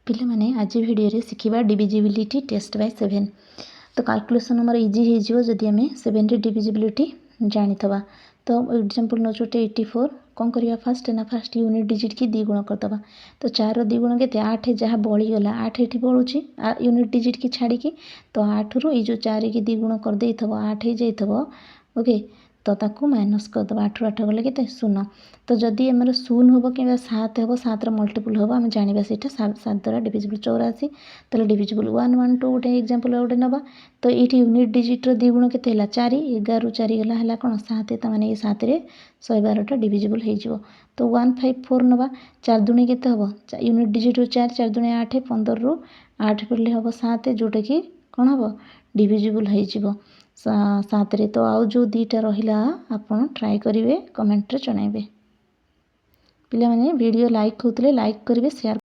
पिला माने आज वीडियो रे शिखिबा डिविजिबिलिटी टेस्ट बाय 7 तो कैलकुलेशन हमर इजी हे जिवो जदि हमें 7 रे डिविजिबिलिटी जानिथबा। तो एग्जांपल नोचोटे 84 कौन करिया फास्ट यूनिट डिजिट की द्विगुण करदबा। तो 4 रो द्विगुण केते 8 जहाँ बळी गला 8 एठी बळुची यूनिट डिजिट की छाड़ी की तो 8 रो ई जो 4 की द्विगुण कर देइथबो 8 हे जाइथबो ओके तो ताकू माइनस करदबा 8 रो 8 गले केते 0 तो जदि हमर 0 होबो कि 7 होबो 7 रो मल्टीपल होबो हम जानिबा सेटा 7 द्वारा डिविजिबल 84 तले डिविजिबल 1 1 2 गोटे एग्जांपल गोटे नबा तो एठी यूनिट डिजिट रो द्विगुण केते हला 4 11 रो 4 गला हला कोन 7 त माने ए 7 रे 112 टा डिविजिबल हे जिवो। तो 154 नबा 4 दुनी केते होबो यूनिट डिजिट रो 4 4 दुनी 8 15 रो 8 पड़ले होबो 7 जोटा कि कोन होबो डिविजिबल हे जिवो 7 रे। तो आउ जो दीटा रहिला आपण ट्राई करिवे कमेंट रे जणाइबे। पिला माने वीडियो लाइक होतले लाइक करिवे शेयर